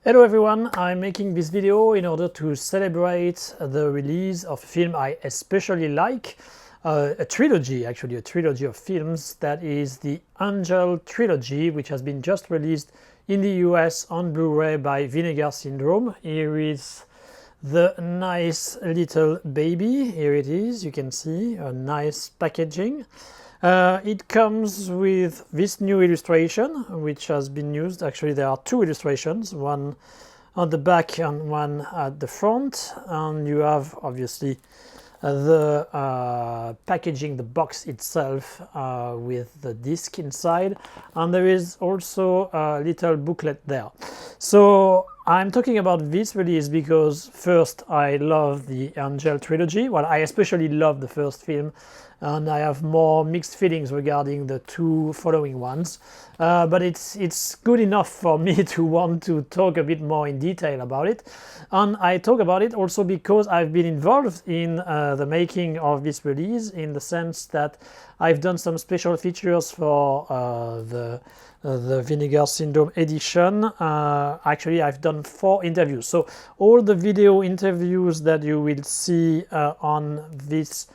Hello everyone, I'm making this video in order to celebrate the release of a film I especially like, a trilogy of films, that is the Angel trilogy, which has been just released in the US on Blu-ray by Vinegar Syndrome. Here is the nice little baby, here it is, you can see a nice packaging. It comes with this new illustration, which has been used. Actually, there are two illustrations, one on the back and one at the front. And you have, obviously, the packaging, the box itself, with the disc inside. And there is also a little booklet there. So I'm talking about this release because, first, I love the Angel trilogy. Well, I especially love the first film, and I have more mixed feelings regarding the two following ones. But it's good enough for me to want to talk a bit more in detail about it. And I talk about it also because I've been involved in the making of this release, in the sense that I've done some special features for the Vinegar Syndrome edition. Actually, I've done 4 interviews. So all the video interviews that you will see on this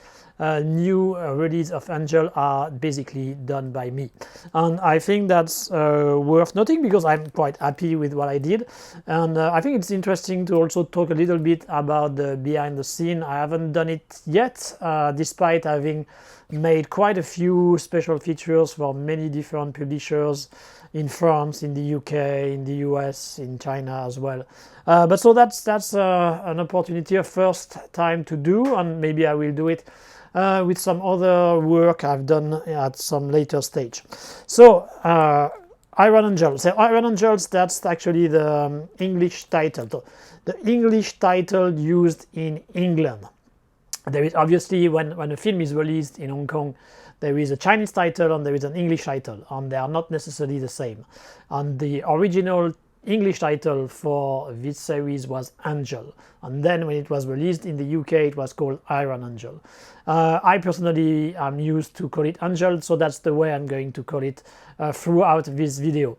new release of Angel are basically done by me, and I think that's worth noting because I'm quite happy with what I did. And I think it's interesting to also talk a little bit about the behind the scene. I haven't done it yet, despite having made quite a few special features for many different publishers in France, in the UK, in the US, in China as well. But so that's an opportunity, a first time to do, and maybe I will do it with some other work I've done at some later stage. So Iron Angels. So Iron Angels, that's actually the English title. The English title used in England. There is obviously, when a film is released in Hong Kong, there is a Chinese title and there is an English title, and they are not necessarily the same. And the original English title for this series was Angel, and then when it was released in the UK it was called Iron Angel. I personally am used to call it Angel, so that's the way I'm going to call it throughout this video.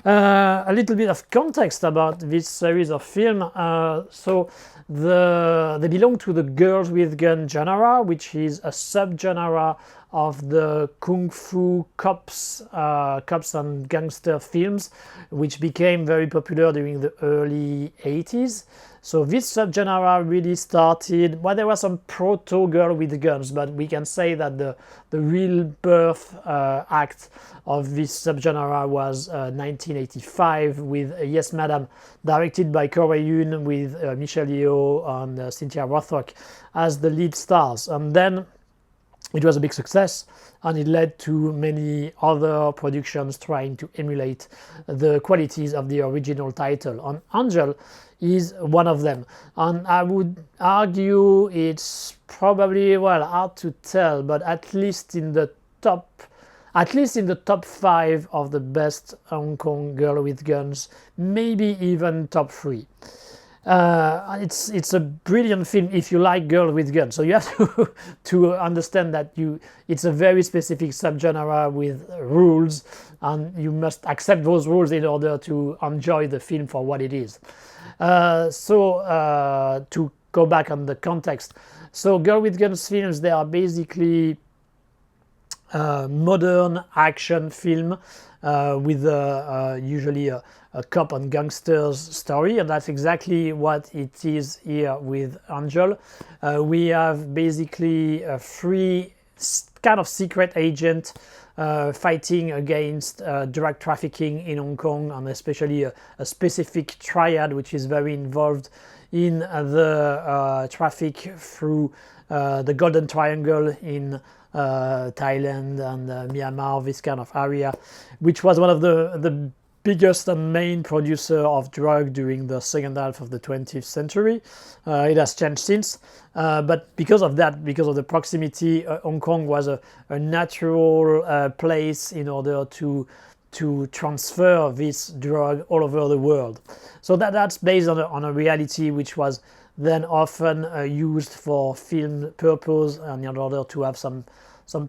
A little bit of context about this series of film. So they belong to the girls with gun genre, which is a subgenre of the kung fu cops and gangster films, which became very popular during the early 80s. So this subgenre really started, well, there was some proto girl with guns, but we can say that the real birth act of this subgenre was 1985 with Yes Madam, directed by Corey Yun, with Michelle Yeoh and Cynthia Rothrock as the lead stars. And then it was a big success, and it led to many other productions trying to emulate the qualities of the original title. And Angel is one of them. And I would argue it's probably, well, hard to tell, but at least in the top 5 of the best Hong Kong girl with guns, maybe even top 3. It's a brilliant film if you like girl with guns. So you have to understand that it's a very specific subgenre with rules, and you must accept those rules in order to enjoy the film for what it is. To go back on the context, so girl with guns films, they are basically modern action film with usually a cop and gangsters story, and that's exactly what it is here with Angel. We have basically 3 kind of secret agent fighting against drug trafficking in Hong Kong, and especially a specific triad which is very involved in the traffic through the Golden Triangle in Thailand and Myanmar, this kind of area, which was one of the biggest and main producer of drug during the second half of the 20th century. It has changed since, but because of that, because of the proximity, Hong Kong was a natural place in order to transfer this drug all over the world. So that's based on a reality which was then often used for film purpose, and in order to have some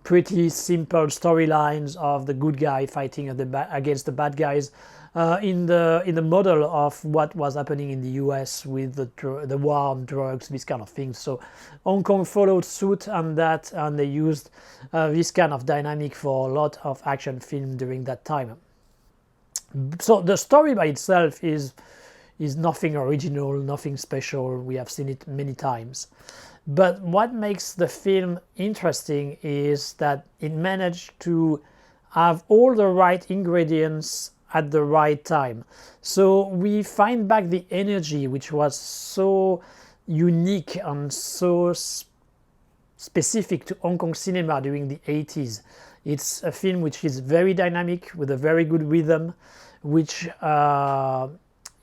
pretty simple storylines of the good guy fighting against the bad guys, in the model of what was happening in the US with the war on drugs, this kind of things. So Hong Kong followed suit on that, and they used this kind of dynamic for a lot of action film during that time. So the story by itself is nothing original, nothing special. We have seen it many times. But what makes the film interesting is that it managed to have all the right ingredients at the right time. So we find back the energy which was so unique and so specific to Hong Kong cinema during the 80s. It's a film which is very dynamic, with a very good rhythm, which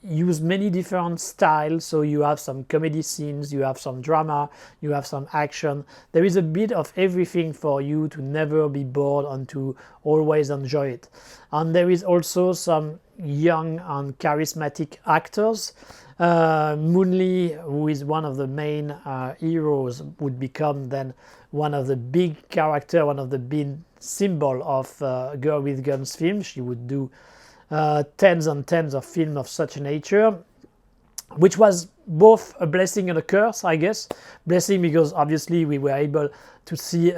use many different styles. So you have some comedy scenes, you have some drama, you have some action. There is a bit of everything for you to never be bored and to always enjoy it. And there is also some young and charismatic actors. Moon Lee, who is one of the main heroes, would become then one of the big characters, one of the big symbol of Girl with Guns film. She would do tens and tens of films of such nature, which was both a blessing and a curse, I guess. Blessing because obviously we were able to see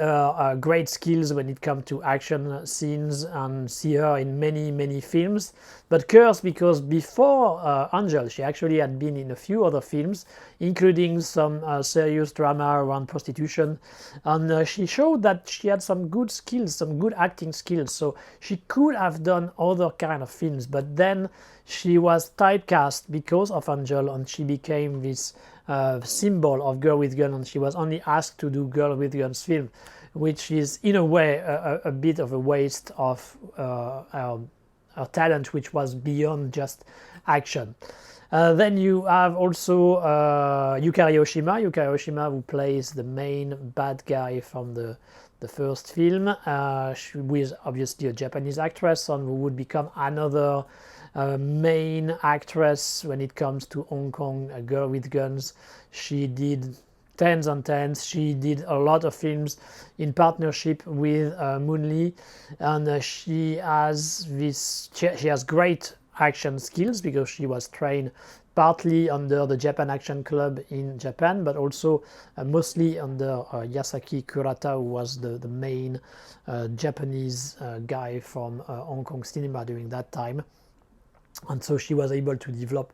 great skills when it comes to action scenes and see her in many films. But curse because before Angel, she actually had been in a few other films, including some serious drama around prostitution. And she showed that she had some good skills, some good acting skills. So she could have done other kind of films, but then she was typecast because of Angel, and she became this symbol of Girl with Guns, and she was only asked to do Girl with Guns film, which is in a way a bit of a waste of her talent, which was beyond just action. Then you have also Yukari Oshima, who plays the main bad guy from the first film, who is obviously a Japanese actress and who would become another main actress when it comes to Hong Kong, A Girl with Guns. She did tens and tens. She did a lot of films in partnership with Moon Lee, and she has great action skills because she was trained partly under the Japan Action Club in Japan, but also mostly under Yasaki Kurata, who was the main Japanese guy from Hong Kong cinema during that time. And so she was able to develop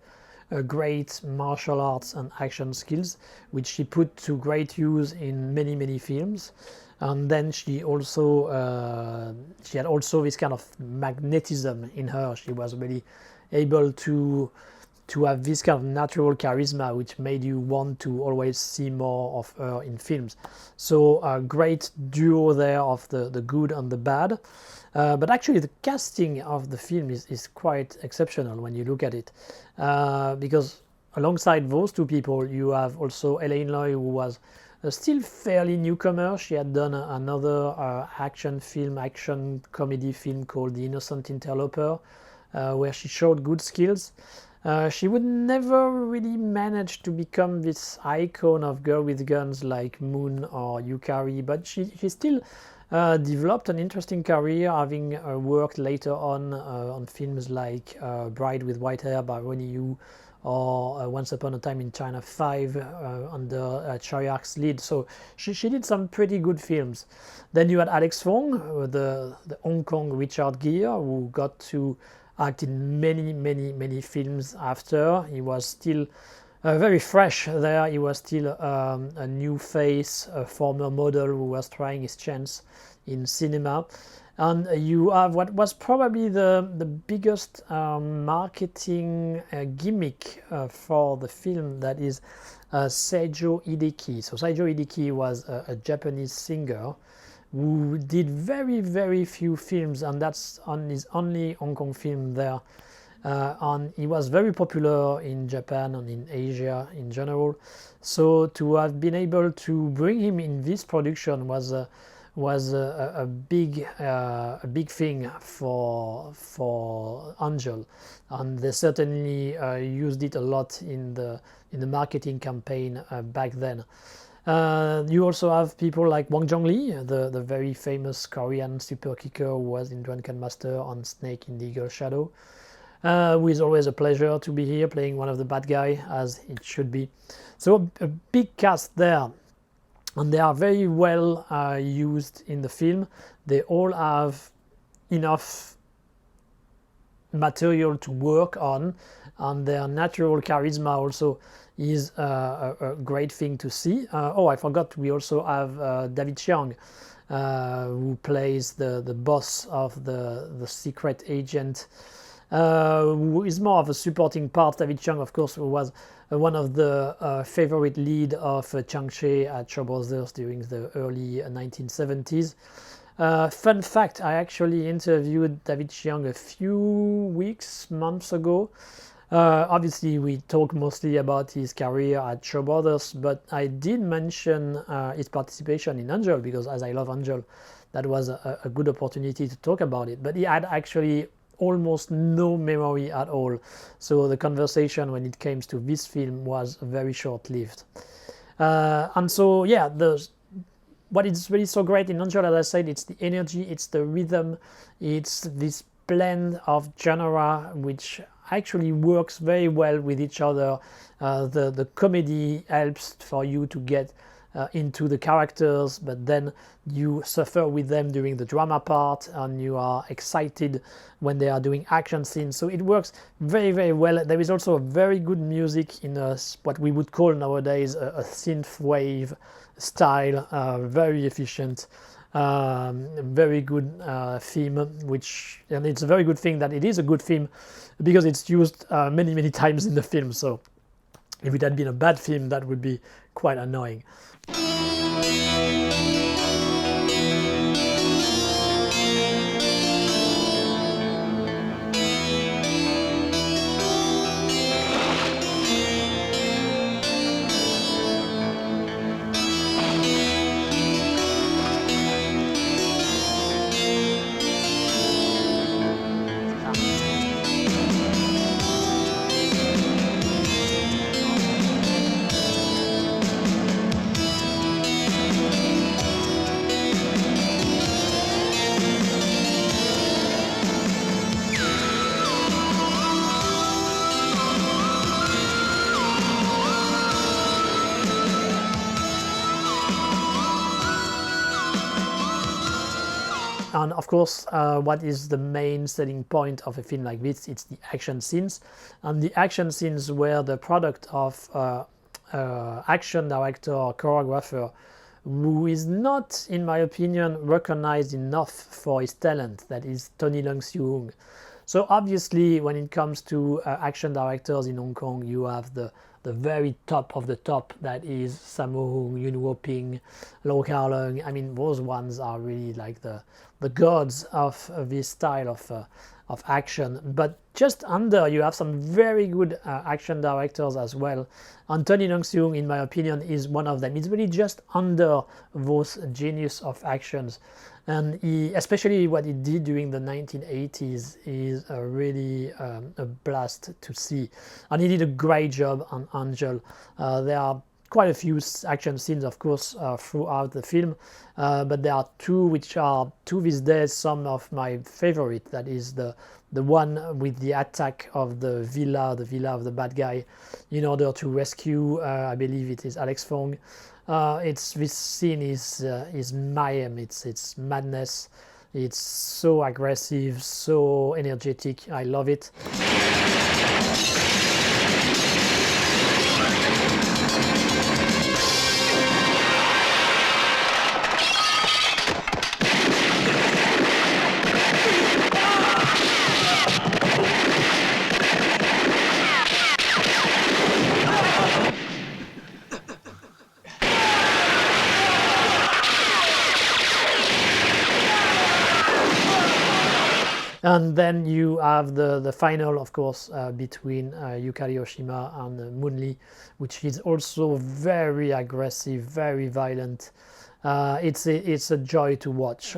great martial arts and action skills, which she put to great use in many films. And then she had also this kind of magnetism in her. She was really able to have this kind of natural charisma, which made you want to always see more of her in films. So a great duo there of the good and the bad. But actually the casting of the film is quite exceptional when you look at it, because alongside those two people you have also Elaine Loy, who was still fairly newcomer. She had done another action comedy film called The Innocent Interloper, where she showed good skills. She would never really manage to become this icon of Girl with Guns like Moon or Yukari, but she still developed an interesting career, having worked later on films like Bride with White Hair by Ronnie Yu, or Once Upon a Time in China 5 under Chow Yar-k's lead. So she did some pretty good films. Then you had Alex Fong, the Hong Kong Richard Gere, who got to act in many films after. He was still very fresh there. He was still a new face, a former model who was trying his chance in cinema. And you have what was probably the biggest marketing gimmick for the film, that is Seijo Hideki. So Seijo Hideki was a Japanese singer who did very few films, and that's on his only Hong Kong film there. And he was very popular in Japan and in Asia in general. So to have been able to bring him in this production was a big thing for Angel, and they certainly used it a lot in the marketing campaign back then. You also have people like Wang Zhongli, the very famous Korean super kicker who was in Drunken Master and Snake in the Eagle Shadow. who is always a pleasure to be here playing one of the bad guy, as it should be. So a big cast there, and they are very well used in the film. They all have enough material to work on, and their natural charisma also is a great thing to see. Oh, I forgot, we also have David Chiang, who plays the boss of the secret agent, who is more of a supporting part. David Chiang, of course, was one of the favorite lead of Chang Che at Shaw Brothers during the early 1970s. Fun fact, I actually interviewed David Chiang a few months ago. Obviously, we talk mostly about his career at Shaw Brothers, but I did mention his participation in Angel, because as I love Angel, that was a good opportunity to talk about it. But he had actually almost no memory at all. So the conversation when it came to this film was very short-lived. And so, yeah, what is really so great in Angel, as I said, it's the energy, it's the rhythm, it's this blend of genre which actually works very well with each other. The comedy helps for you to get into the characters, but then you suffer with them during the drama part, and you are excited when they are doing action scenes. So it works very, very well. There is also a very good music in what we would call nowadays a synth wave style, very efficient, very good theme, and it's a very good thing that it is a good theme, because it's used many times in the film. So if it had been a bad theme, that would be quite annoying. And of course, what is the main selling point of a film like this? It's the action scenes. And the action scenes were the product of action director or choreographer who is not, in my opinion, recognized enough for his talent. That is Tony Leung Siu-hung. So obviously, when it comes to action directors in Hong Kong, you have the very top of the top, that is Sammo Hung, Yuen Woo-ping, Lau Kar-leung. I mean, those ones are really like the gods of this style of action. But just under, you have some very good action directors as well. And Tony Leung Siu-hung, in my opinion, is one of them. It's really just under those genius of actions. And especially what he did during the 1980s is really a blast to see. And he did a great job on Angel. There are quite a few action scenes, of course, throughout the film, but there are two which are, to this day, some of my favorite. That is the one with the attack of the villa of the bad guy, in order to rescue, I believe it is Alex Fong. This scene is mayhem. It's madness. It's so aggressive, so energetic. I love it. And then you have the final, of course, between Yukari Oshima and Moon Lee, which is also very aggressive, very violent. It's a joy to watch.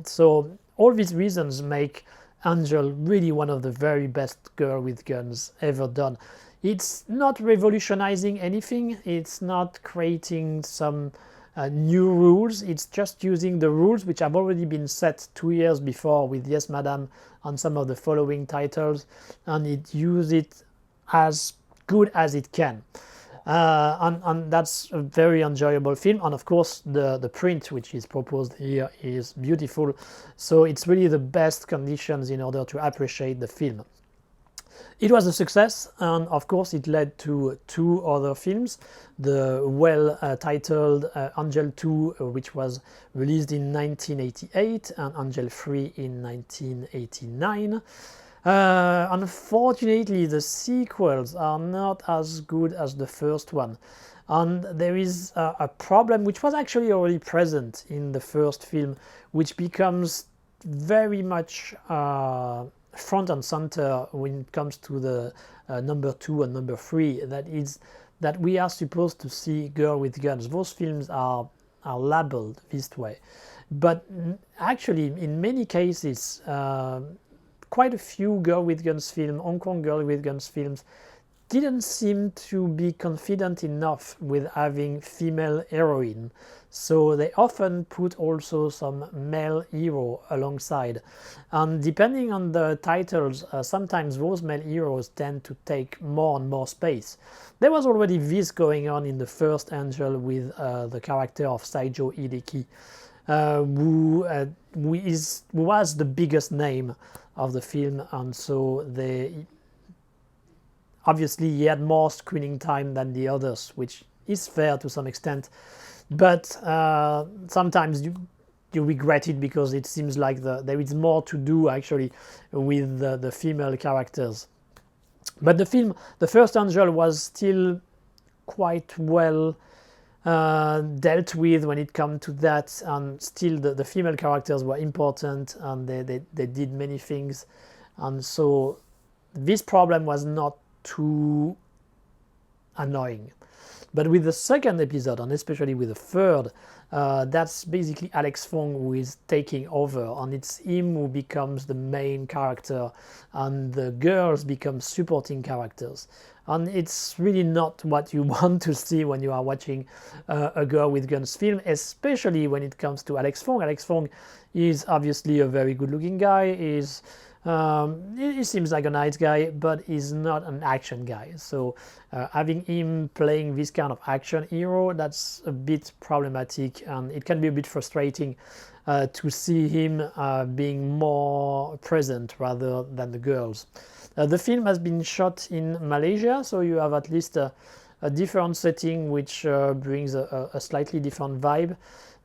So all these reasons make Angel, really one of the very best Girl with Guns ever done. It's not revolutionizing anything, it's not creating some new rules, it's just using the rules which have already been set 2 years before with Yes Madam on some of the following titles, and it uses it as good as it can. And that's a very enjoyable film, and of course the print which is proposed here is beautiful, so it's really the best conditions in order to appreciate the film. It was a success, and of course it led to 2 other films, the well-titled Angel 2, which was released in 1988, and Angel 3 in 1989. Unfortunately, the sequels are not as good as the first one, and there is a problem which was actually already present in the first film, which becomes very much front and center when it comes to the number 2 and number 3. That is that we are supposed to see Girl with Guns. Those films are labeled this way, but actually in many cases quite a few Girl with Guns films, Hong Kong Girl with Guns films, didn't seem to be confident enough with having female heroine, so they often put also some male hero alongside, and depending on the titles, sometimes those male heroes tend to take more and more space. There was already this going on in the first Angel with the character of Saijo Hideki, who was the biggest name of the film, and so obviously he had more screening time than the others, which is fair to some extent, but sometimes you regret it because it seems like there is more to do actually with the female characters. But the first Angel was still quite well dealt with when it comes to that, and still the female characters were important, and they did many things, and so this problem was not too annoying. But with the second episode, and especially with the third, that's basically Alex Fong who is taking over, and it's him who becomes the main character, and the girls become supporting characters. And it's really not what you want to see when you are watching a Girl with Guns film, especially when it comes to Alex Fong. Alex Fong is obviously a very good-looking guy. He seems like a nice guy, but he's not an action guy. So having him playing this kind of action hero, that's a bit problematic, and it can be a bit frustrating to see him being more present rather than the girls. The film has been shot in Malaysia, so you have at least a different setting, which brings a slightly different vibe.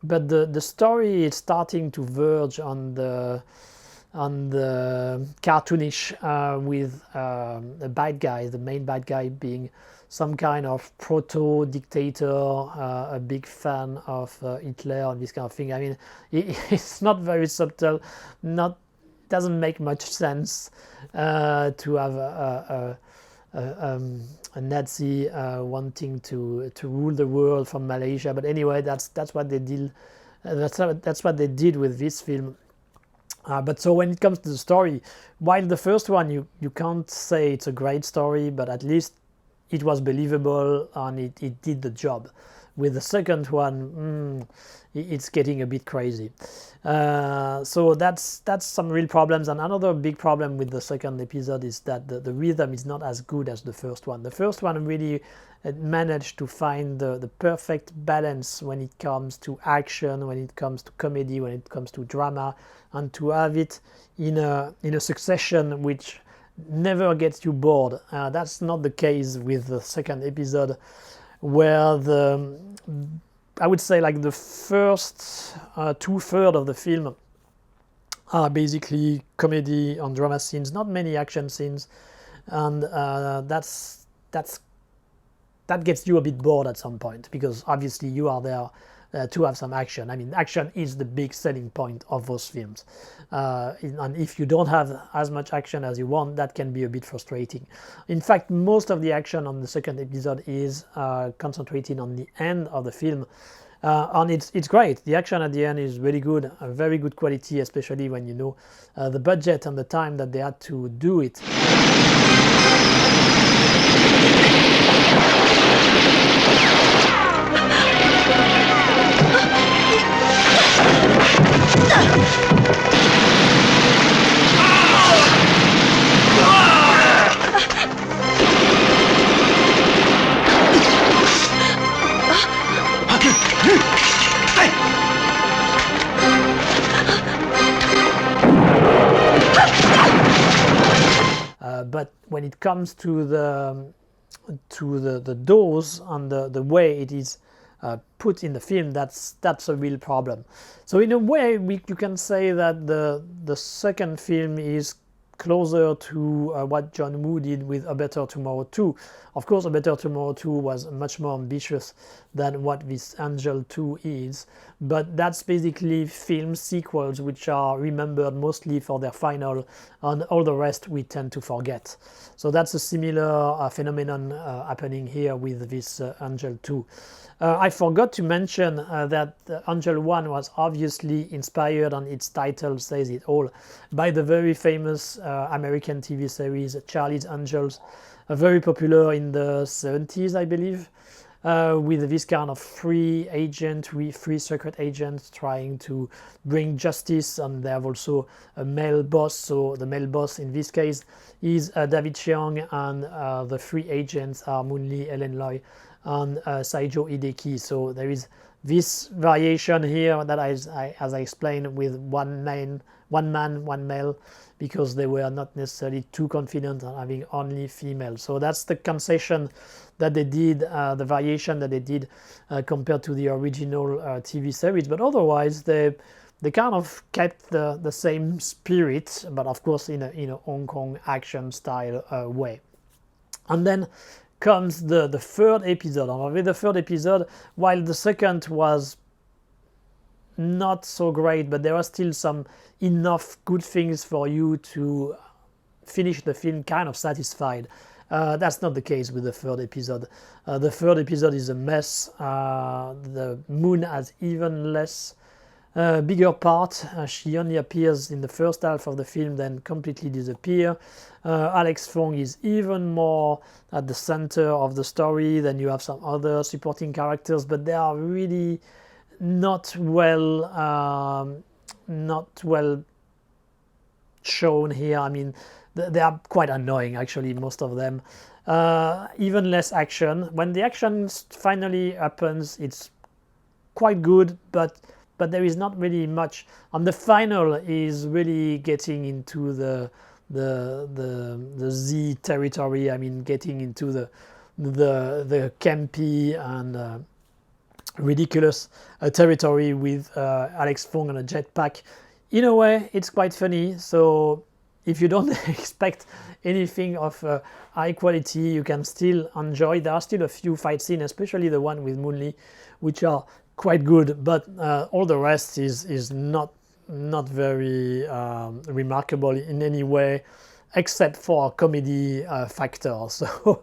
But the story is starting to verge on the cartoonish, with the bad guy, the main bad guy being some kind of proto-dictator, a big fan of Hitler and this kind of thing. I mean, it's not very subtle, doesn't make much sense to have a Nazi wanting to rule the world from Malaysia. But anyway, that's what they did. That's what they did with this film. But so when it comes to the story, while the first one you can't say it's a great story, but at least it was believable and it did the job. With the second one, it's getting a bit crazy. So that's some real problems. And another big problem with the second episode is that the rhythm is not as good as the first one. The first one really managed to find the perfect balance when it comes to action, when it comes to comedy, when it comes to drama, and to have it in a succession which never gets you bored. That's not the case with the second episode, where I would say like the first 2/3 of the film are basically comedy and drama scenes, not many action scenes, and that gets you a bit bored at some point, because obviously you are there to have some action. I mean, action is the big selling point of those films, and if you don't have as much action as you want, that can be a bit frustrating. In fact, most of the action on the second episode is concentrated on the end of the film, And it's great. The action at the end is really good, a very good quality, especially when you know the budget and the time that they had to do it. But when it comes to the dose and the way it is put in the film, that's a real problem. So in a way, you can say that the second film is closer to what John Woo did with A Better Tomorrow 2. Of course, A Better Tomorrow 2 was much more ambitious than what this Angel 2 is, but that's basically film sequels which are remembered mostly for their final, and all the rest we tend to forget. So that's a similar phenomenon happening here with this Angel 2. I forgot to mention that Angel 1 was obviously inspired, and its title says it all, by the very famous American TV series Charlie's Angels, very popular in the 70s, I believe, with this kind of free secret agent trying to bring justice, and they have also a male boss. So the male boss in this case is David Chiang, and the free agents are Moon Lee, Ellen Loy, and Saijo Hideki. So there is this variation here that as I explained, with one man, one male, because they were not necessarily too confident on having only female. So that's the concession that they did, the variation that they did compared to the original TV series. But otherwise, they kind of kept the same spirit, but of course in a Hong Kong action style way. And then comes the third episode. And with the third episode, while the second was not so great, but there are still some enough good things for you to finish the film kind of satisfied. That's not the case with the third episode. The third episode is a mess. The Moon has even less bigger part. She only appears in the first half of the film, then completely disappear. Alex Fong is even more at the center of the story. Then you have some other supporting characters, but they are really not well shown here. I mean, they are quite annoying, actually, most of them. Even less action. When the action finally happens, it's quite good, but there is not really much. And the final is really getting into the Z territory. I mean, getting into the campy and ridiculous territory with Alex Fong on a jetpack. In a way, it's quite funny. So if you don't expect anything of high quality, you can still enjoy. There are still a few fight scenes, especially the one with Moon Lee, which are quite good, but all the rest is not very remarkable in any way, except for comedy factor. So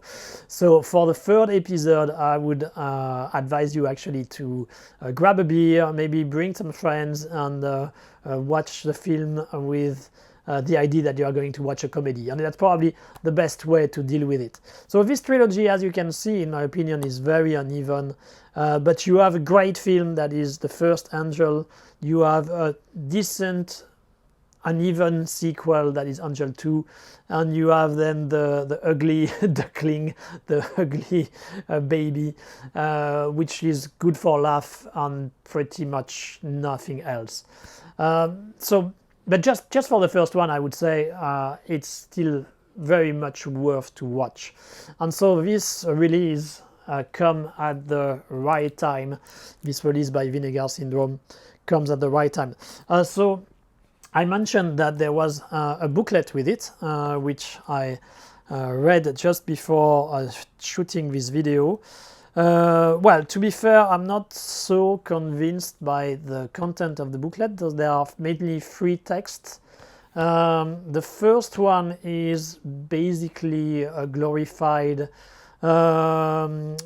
for the third episode, I would advise you actually to grab a beer, maybe bring some friends, and watch the film with the idea that you are going to watch a comedy, and that's probably the best way to deal with it. So this trilogy, as you can see, in my opinion, is very uneven, but you have a great film that is the first Angel. You have a decent uneven sequel that is Angel 2, and you have then the ugly duckling, the ugly baby, which is good for laugh and pretty much nothing else. But just for the first one, I would say it's still very much worth to watch. And so this release come at the right time. This release by Vinegar Syndrome comes at the right time. So I mentioned that there was a booklet with it, which I read just before shooting this video. Well, to be fair, I'm not so convinced by the content of the booklet, though there are mainly free texts. The first one is basically a glorified film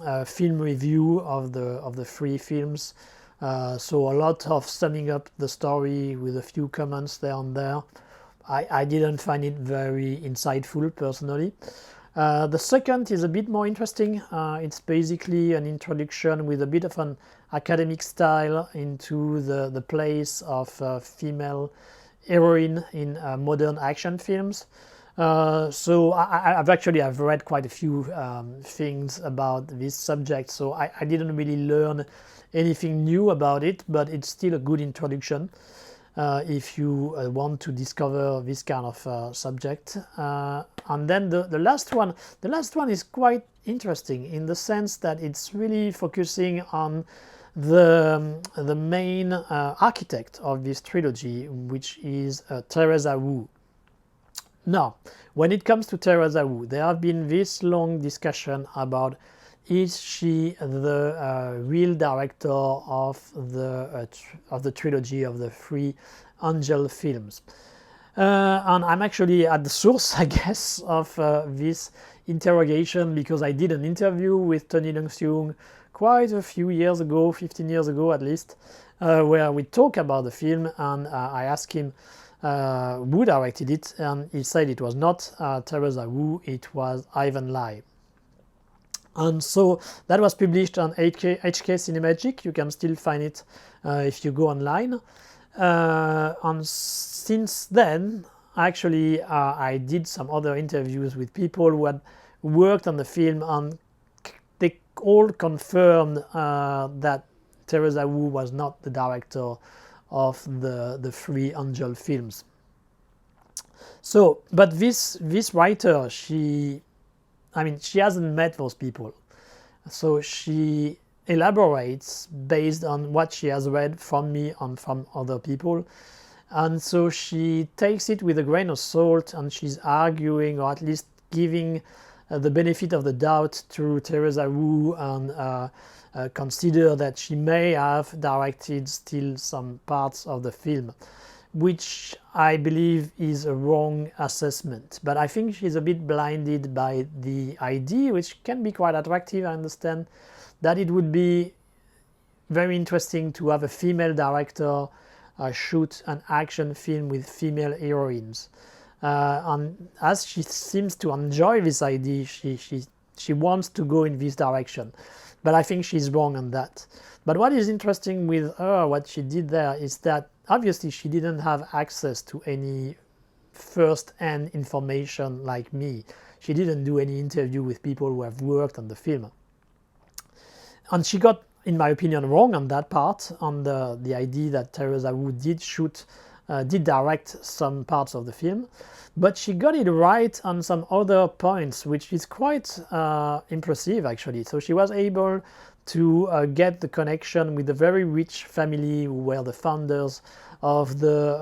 review of the three films, So a lot of summing up the story with a few comments there and there. I didn't find it very insightful personally. The second is a bit more interesting. It's basically an introduction with a bit of an academic style into the place of female heroine in modern action films. So I've read quite a few things about this subject, so I didn't really learn anything new about it, but it's still a good introduction if you want to discover this kind of subject. And then the last one is quite interesting in the sense that it's really focusing on the main architect of this trilogy, which is Teresa Wu. Now, when it comes to Teresa Wu, there have been this long discussion about is she the real director of the trilogy of the three Angel films. And I'm actually at the source, I guess, of this interrogation, because I did an interview with Tony Leung quite a few years ago, 15 years ago at least, where we talk about the film, and I asked him who directed it, and he said it was not Teresa Wu, it was Ivan Lai. And so that was published on HK Cinemagic. You can still find it if you go online. And since then, actually, I did some other interviews with people who had worked on the film, and they all confirmed that Teresa Wu was not the director of the three Angel films. So, but this writer, she hasn't met those people. So she elaborates based on what she has read from me and from other people. And so she takes it with a grain of salt, and she's arguing, or at least giving the benefit of the doubt to Teresa Wu, and consider that she may have directed still some parts of the film, which I believe is a wrong assessment. But I think she's a bit blinded by the idea, which can be quite attractive, I understand, that it would be very interesting to have a female director shoot an action film with female heroines. And as she seems to enjoy this idea, she wants to go in this direction. But I think she's wrong on that. But what is interesting with her, what she did there, is that obviously she didn't have access to any first-hand information like me. She didn't do any interview with people who have worked on the film. And she got, in my opinion, wrong on that part, on the idea that Teresa Wu did direct some parts of the film. But she got it right on some other points, which is quite impressive, actually. So she was able to get the connection with a very rich family who were the founders of the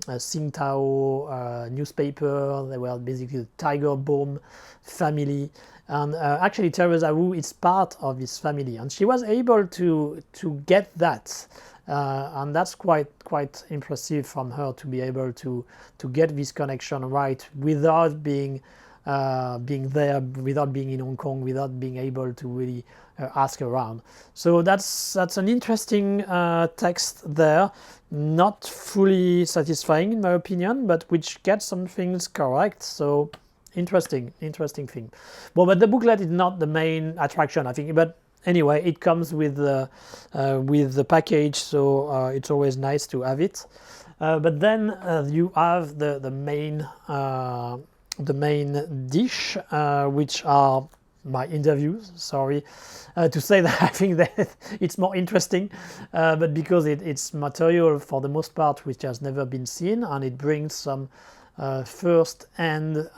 Tsingtao newspaper. They were basically the Tiger Bomb family. And actually Teresa Wu is part of this family. And she was able to get that. And that's quite impressive from her, to be able to get this connection right without being there, without being in Hong Kong, without being able to really ask around. So that's an interesting text there, not fully satisfying in my opinion, but which gets some things correct. So interesting thing. Well, but the booklet is not the main attraction, I think. But anyway, it comes with the package, so it's always nice to have it. But then you have the main dish, which are my interviews. Sorry to say that I think that it's more interesting, but because it's material for the most part which has never been seen, and it brings some first-hand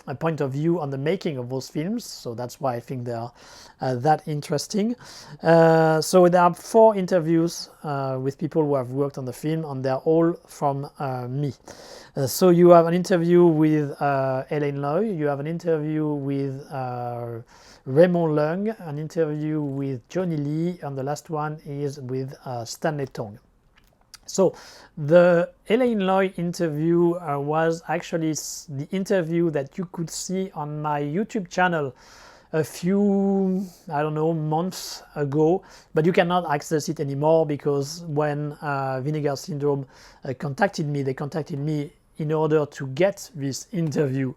a point of view on the making of those films, so that's why I think they are that interesting. So there are 4 interviews with people who have worked on the film, and they're all from me. So you have an interview with Elaine Loy, you have an interview with Raymond Leung, an interview with Johnny Lee, and the last one is with Stanley Tong. So the Elaine Loy interview was actually the interview that you could see on my YouTube channel a few, I don't know, months ago, but you cannot access it anymore because when Vinegar Syndrome contacted me, they contacted me in order to get this interview.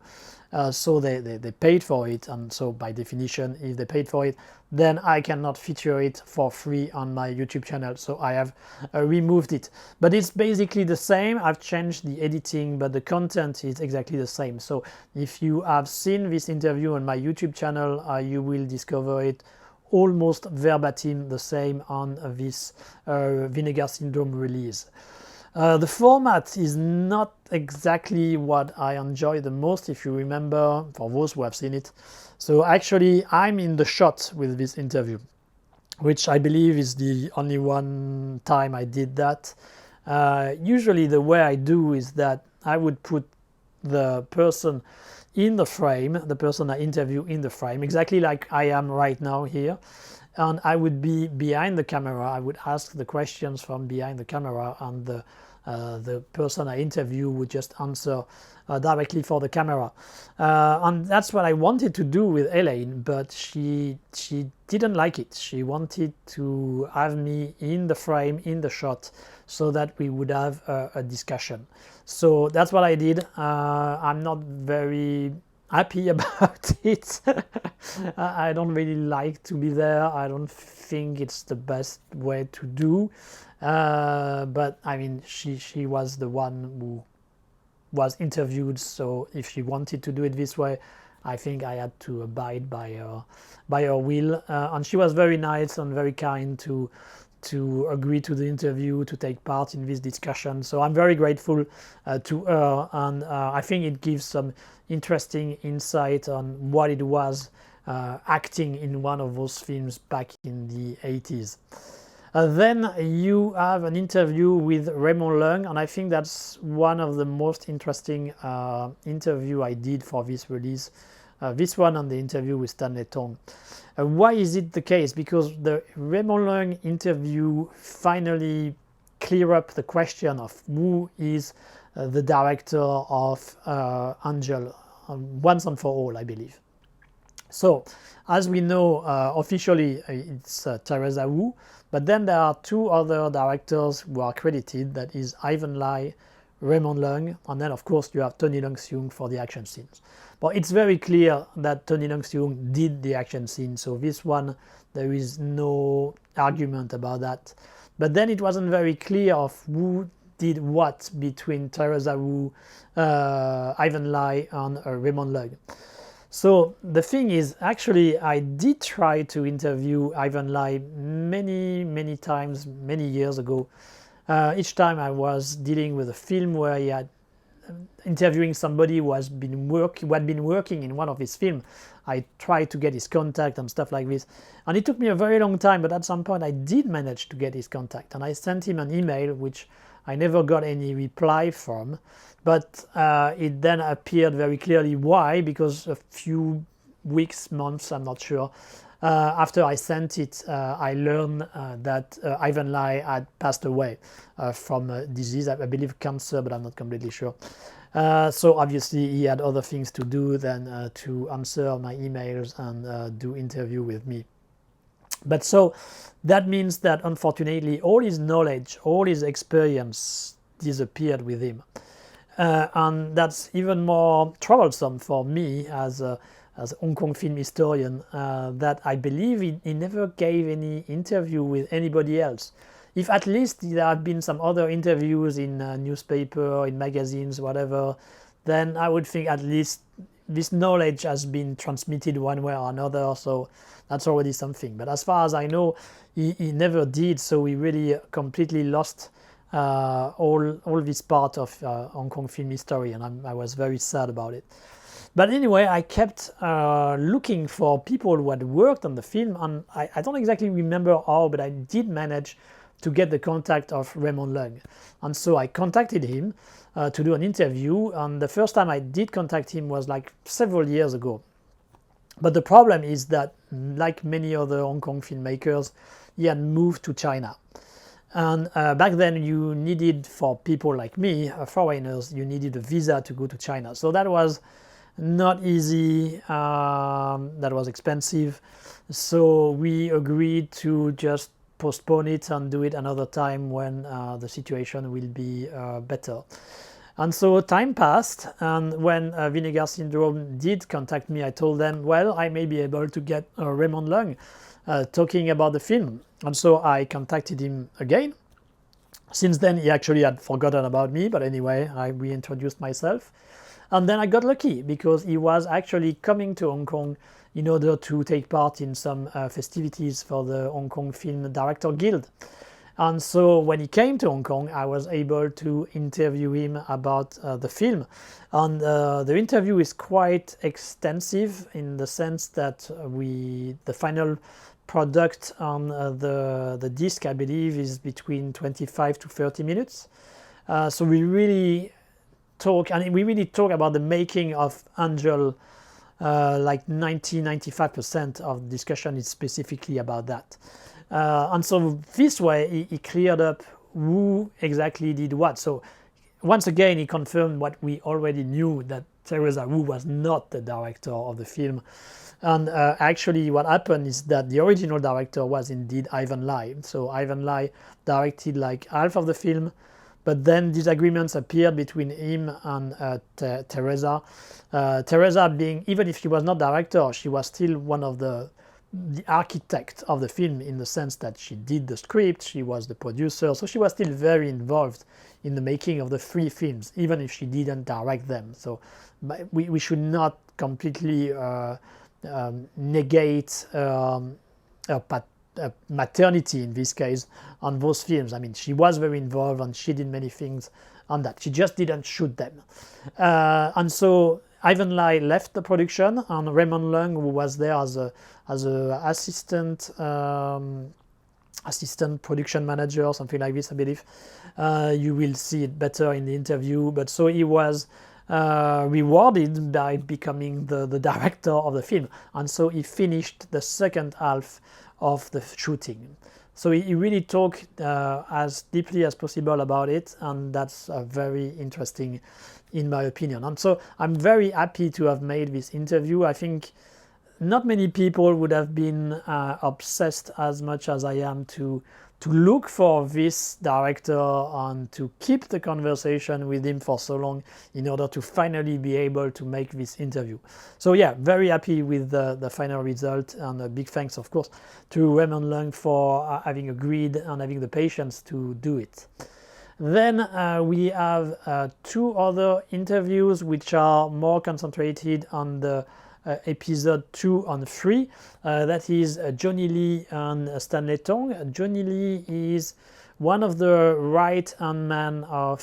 So they paid for it, and so by definition, if they paid for it, then I cannot feature it for free on my YouTube channel. So I have removed it. But it's basically the same. I've changed the editing, but the content is exactly the same. So if you have seen this interview on my YouTube channel, you will discover it almost verbatim the same on this Vinegar Syndrome release. The format is not exactly what I enjoy the most, if you remember, for those who have seen it. So actually, I'm in the shot with this interview, which I believe is the only one time I did that. Usually the way I do is that I would put the person in the frame, the person I interview in the frame, exactly like I am right now here. And I would be behind the camera. I would ask the questions from behind the camera, and the person I interview would just answer directly for the camera. And that's what I wanted to do with Elaine, but she didn't like it. She wanted to have me in the frame, in the shot, so that we would have a discussion. So that's what I did. I'm not very happy about it. I don't really like to be there. I don't think it's the best way to do. But I mean, she was the one who was interviewed, so if she wanted to do it this way, I think I had to abide by her will. And she was very nice and very kind to agree to the interview, to take part in this discussion. So I'm very grateful to her, and I think it gives some interesting insight on what it was acting in one of those films back in the 80s. Then you have an interview with Raymond Leung, and I think that's one of the most interesting interview I did for this release. This one and the interview with Stanley Tong. Why is it the case? Because the Raymond Leung interview finally clear up the question of who is the director of Angel, once and for all, I believe. So, as we know, officially it's Teresa Wu, but then there are two other directors who are credited, that is Ivan Lai, Raymond Leung, and then of course you have Tony Leung-seung for the action scenes. But it's very clear that Tony Leung-seung did the action scene, so this one there is no argument about that. But then it wasn't very clear of who did what between Teresa Wu, Ivan Lai, and Raymond Leung. So the thing is, actually, I did try to interview Ivan Lai many times, many years ago. Each time I was dealing with a film where he had interviewing somebody who had been working in one of his films. I tried to get his contact and stuff like this, and it took me a very long time, but at some point I did manage to get his contact, and I sent him an email which I never got any reply from, but it then appeared very clearly why, because a few weeks, months, I'm not sure, after I sent it, I learned that Ivan Lai had passed away from a disease, I believe cancer, but I'm not completely sure. So obviously he had other things to do than to answer my emails and do interview with me. But so that means that unfortunately all his knowledge, all his experience disappeared with him. And that's even more troublesome for me as a Hong Kong film historian, that I believe he never gave any interview with anybody else. If at least there had been some other interviews in newspaper, in magazines, whatever, then I would think at least this knowledge has been transmitted one way or another, so that's already something. But as far as I know, he never did, so we really completely lost all this part of Hong Kong film history, and I was very sad about it. But anyway, I kept looking for people who had worked on the film, and I don't exactly remember how, but I did manage to get the contact of Raymond Leung. And so I contacted him to do an interview, and the first time I did contact him was like several years ago. But the problem is that, like many other Hong Kong filmmakers, he had moved to China. And back then you needed, for people like me, foreigners, you needed a visa to go to China. So that was not easy, that was expensive. So we agreed to just postpone it and do it another time when the situation will be better. And so time passed, and when Vinegar Syndrome did contact me, I told them, well, I may be able to get Raymond Lung talking about the film. And so I contacted him again. Since then, he actually had forgotten about me, but anyway, I reintroduced myself. And then I got lucky because he was actually coming to Hong Kong in order to take part in some festivities for the Hong Kong Film Director Guild. And so when he came to Hong Kong, I was able to interview him about the film. And the interview is quite extensive in the sense that the final product on the disc, I believe, is between 25 to 30 minutes. So we really talk about the making of Angel. Like 90-95% of the discussion is specifically about that. And so this way he cleared up who exactly did what. So once again he confirmed what we already knew, that Teresa Wu was not the director of the film. And actually what happened is that the original director was indeed Ivan Lai. So Ivan Lai directed like half of the film, but then disagreements appeared between him and Teresa. Teresa being, even if she was not director, she was still one of the architect of the film, in the sense that she did the script, she was the producer, so she was still very involved in the making of the three films, even if she didn't direct them. So we should not completely negate maternity in this case on those films. I mean, she was very involved and she did many things on that. She just didn't shoot them. And so Ivan Lai left the production, and Raymond Lung, who was there as a assistant production manager or something like this, I believe. You will see it better in the interview. But so he was rewarded by becoming the director of the film, and so he finished the second half of the shooting. So he really talked as deeply as possible about it, and that's very interesting in my opinion. And so I'm very happy to have made this interview. I think not many people would have been obsessed as much as I am to look for this director and to keep the conversation with him for so long in order to finally be able to make this interview. So yeah, very happy with the final result, and a big thanks of course to Raymond Lung for having agreed and having the patience to do it. Then we have two other interviews which are more concentrated on the episode 2 and 3. That is Johnny Lee and Stanley Tong. Johnny Lee is one of the right-hand man of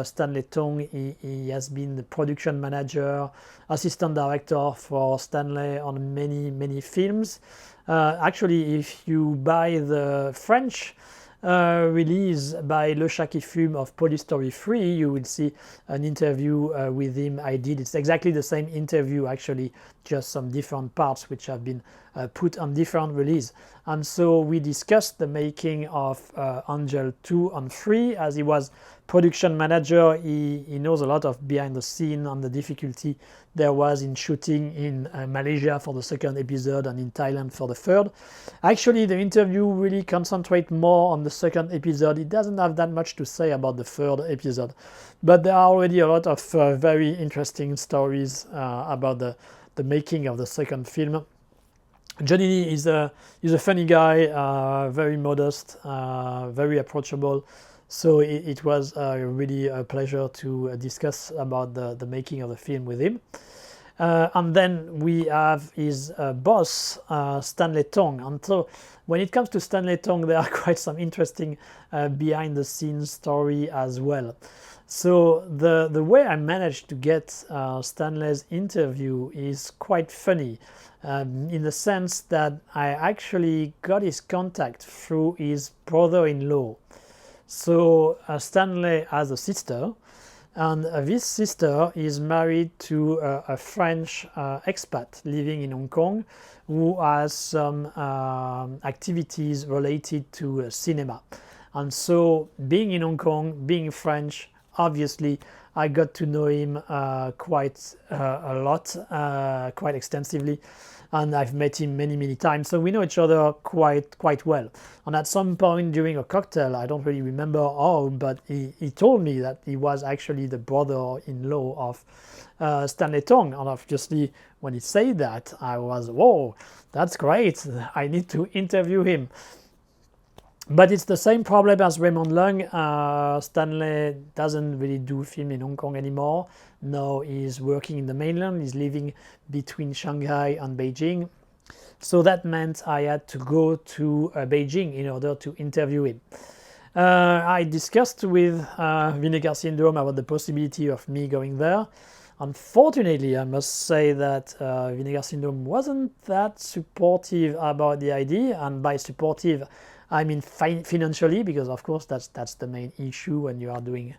Stanley Tong. He has been the production manager, assistant director for Stanley on many films. Actually, if you buy the French release by Le Chat qui Fume of Police Story 3, you will see an interview with him I did. It's exactly the same interview, actually, just some different parts which have been put on different release. And so we discussed the making of Angel 2 and 3. As he was production manager, he knows a lot of behind the scene and the difficulty there was in shooting in Malaysia for the second episode and in Thailand for the third. Actually, the interview really concentrates more on the second episode. It doesn't have that much to say about the third episode, but there are already a lot of very interesting stories about the making of the second film. Johnny Lee is a funny guy, very modest, very approachable. So it was really a pleasure to discuss about the making of the film with him. And then we have his boss, Stanley Tong. And so when it comes to Stanley Tong, there are quite some interesting behind the scenes story as well. So the way I managed to get Stanley's interview is quite funny, in the sense that I actually got his contact through his brother-in-law. So Stanley has a sister, and this sister is married to a French expat living in Hong Kong who has some activities related to cinema. And so being in Hong Kong, being French, obviously I got to know him quite a lot, quite extensively, and I've met him many times, so we know each other quite well. And at some point during a cocktail, I don't really remember how, but he told me that he was actually the brother-in-law of Stanley Tong, and obviously when he said that, I was, whoa, that's great, I need to interview him. But it's the same problem as Raymond Leung. Stanley doesn't really do film in Hong Kong anymore. Now he's working in the mainland. He's living between Shanghai and Beijing. So that meant I had to go to Beijing in order to interview him. I discussed with Vinegar Syndrome about the possibility of me going there. Unfortunately, I must say that Vinegar Syndrome wasn't that supportive about the idea, and by supportive, I mean financially, because of course that's the main issue when you are doing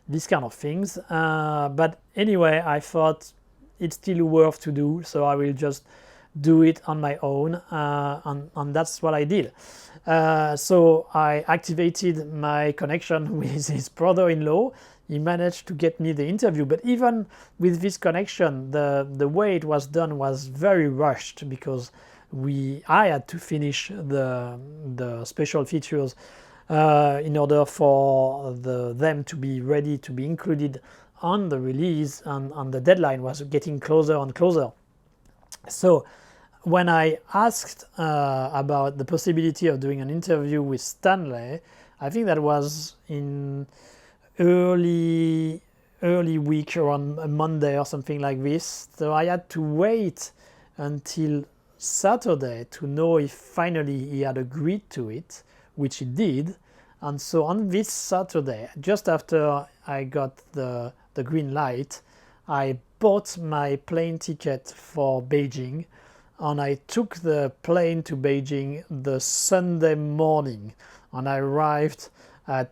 these kind of things. But anyway, I thought it's still worth to do, so I will just do it on my own, and that's what I did. So I activated my connection with his brother-in-law. He managed to get me the interview, but even with this connection, the way it was done was very rushed, because I had to finish the special features in order for them to be ready to be included on the release, and the deadline was getting closer and closer. So when I asked about the possibility of doing an interview with Stanley, I think that was in early week, around a Monday or something like this. So I had to wait until Saturday to know if finally he had agreed to it, which he did. And so on this Saturday, just after I got the green light, I bought my plane ticket for Beijing, and I took the plane to Beijing the Sunday morning, and I arrived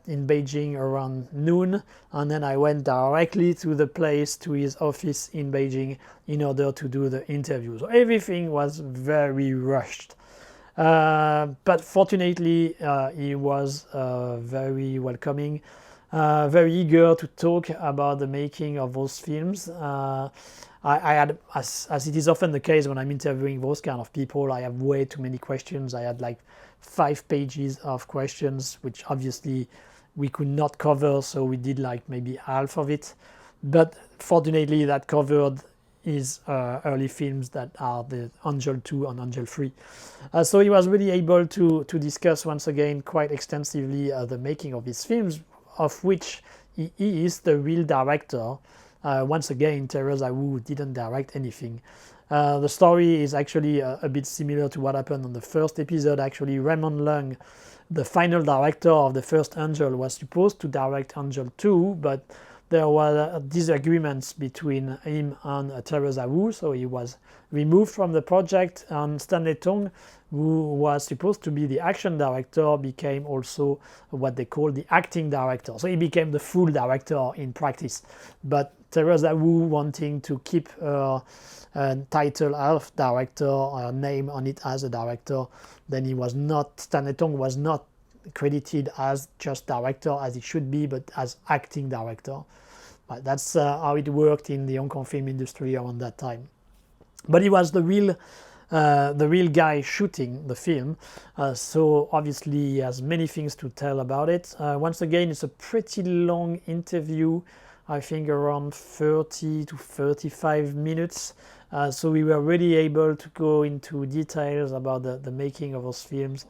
in Beijing around noon, and then I went directly to the place, to his office in Beijing, in order to do the interview. So everything was very rushed. But fortunately, he was very welcoming, very eager to talk about the making of those films. I had, as it is often the case when I'm interviewing those kind of people, I have way too many questions. I had like 5 pages of questions, which obviously we could not cover, so we did like maybe half of it. But fortunately, that covered his early films, that are the Angel 2 and Angel 3. So he was really able to discuss once again quite extensively the making of his films, of which he is the real director. Once again, Teresa Wu didn't direct anything. The story is actually a bit similar to what happened on the first episode. Actually, Raymond Leung, the final director of the first Angel, was supposed to direct Angel 2, but there were disagreements between him and Teresa Wu, so he was removed from the project, and Stanley Tong, who was supposed to be the action director, became also what they call the acting director. So he became the full director in practice. But Teresa Wu, wanting to keep her title of director, name on it as a director, then Stanley Tong was not credited as just director as it should be, but as acting director. But that's how it worked in the Hong Kong film industry around that time. But he was the real guy shooting the film, so obviously he has many things to tell about it. Once again, it's a pretty long interview, I think around 30 to 35 minutes. So we were really able to go into details about the making of those films,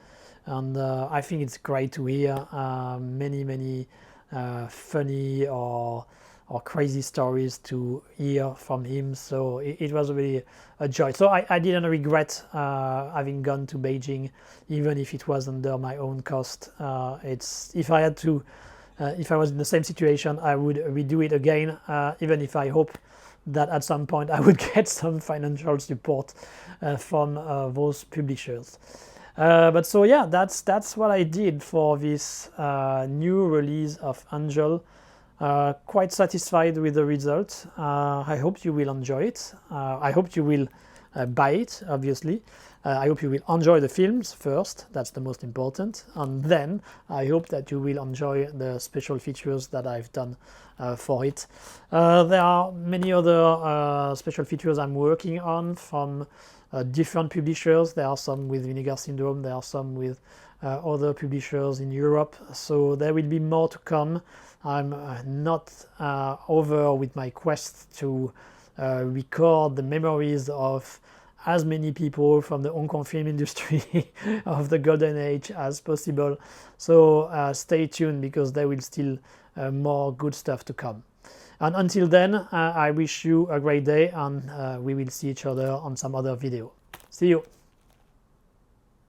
and I think it's great to hear many funny or crazy stories to hear from him. So it was really a joy. So I didn't regret having gone to Beijing, even if it was under my own cost. If I was in the same situation, I would redo it again, even if I hope that at some point I would get some financial support from those publishers. But so yeah, that's what I did for this new release of Angel. Quite satisfied with the result. I hope you will enjoy it. I hope you will buy it, obviously. I hope you will enjoy the films first, that's the most important, and then I hope that you will enjoy the special features that I've done for it. There are many other special features I'm working on from different publishers. There are some with Vinegar Syndrome, there are some with other publishers in Europe, so there will be more to come. I'm not over with my quest to record the memories of as many people from the Hong Kong film industry of the golden age as possible. So stay tuned, because there will still more good stuff to come. And until then, I wish you a great day, and we will see each other on some other video. See you.